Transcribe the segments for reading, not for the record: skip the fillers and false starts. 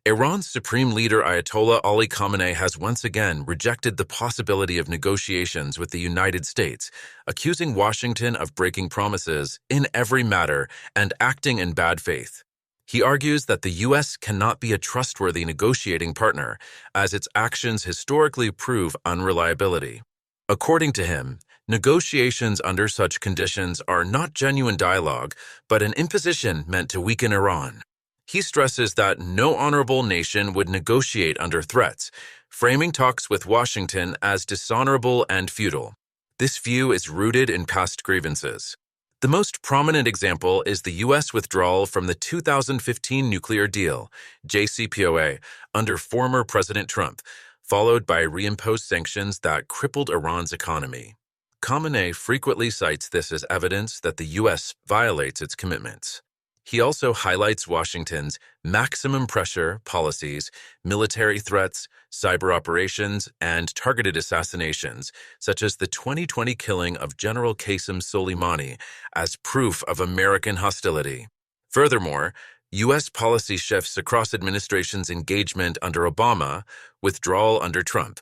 Iran's supreme leader Ayatollah Ali Khamenei has once again rejected the possibility of negotiations with the United States, accusing Washington of breaking promises in every matter and acting in bad faith. He argues that the U.S. cannot be a trustworthy negotiating partner, as its actions historically prove unreliability. According to him, negotiations under such conditions are not genuine dialogue, but an imposition meant to weaken Iran. He stresses that no honorable nation would negotiate under threats, framing talks with Washington as dishonorable and futile. This view is rooted in past grievances. The most prominent example is the U.S. withdrawal from the 2015 nuclear deal, JCPOA, under former President Trump, followed by reimposed sanctions that crippled Iran's economy. Khamenei frequently cites this as evidence that the U.S. violates its commitments. He also highlights Washington's maximum pressure policies, military threats, cyber operations, and targeted assassinations, such as the 2020 killing of General Qasem Soleimani, as proof of American hostility. Furthermore, U.S. policy shifts across administrations' engagement under Obama, withdrawal under Trump,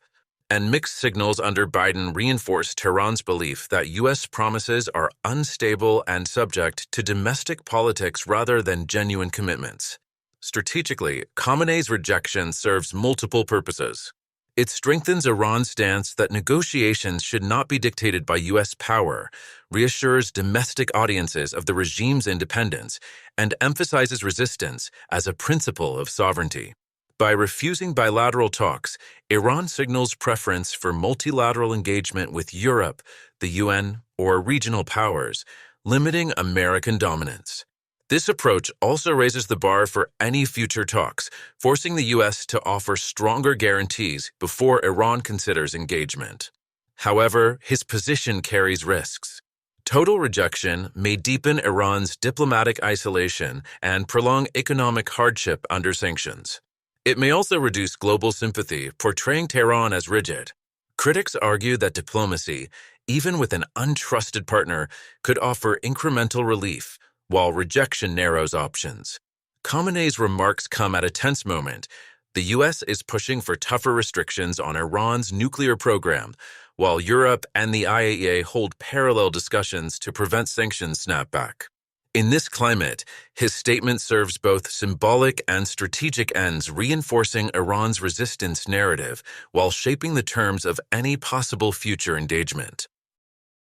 and mixed signals under Biden reinforce Tehran's belief that U.S. promises are unstable and subject to domestic politics rather than genuine commitments. Strategically, Khamenei's rejection serves multiple purposes. It strengthens Iran's stance that negotiations should not be dictated by U.S. power, reassures domestic audiences of the regime's independence, and emphasizes resistance as a principle of sovereignty. By refusing bilateral talks, Iran signals preference for multilateral engagement with Europe, the UN, or regional powers, limiting American dominance. This approach also raises the bar for any future talks, forcing the U.S. to offer stronger guarantees before Iran considers engagement. However, his position carries risks. Total rejection may deepen Iran's diplomatic isolation and prolong economic hardship under sanctions. It may also reduce global sympathy, portraying Tehran as rigid. Critics argue that diplomacy, even with an untrusted partner, could offer incremental relief, while rejection narrows options. Khamenei's remarks come at a tense moment. The U.S. is pushing for tougher restrictions on Iran's nuclear program, while Europe and the IAEA hold parallel discussions to prevent sanctions snapback. In this climate, his statement serves both symbolic and strategic ends, reinforcing Iran's resistance narrative while shaping the terms of any possible future engagement.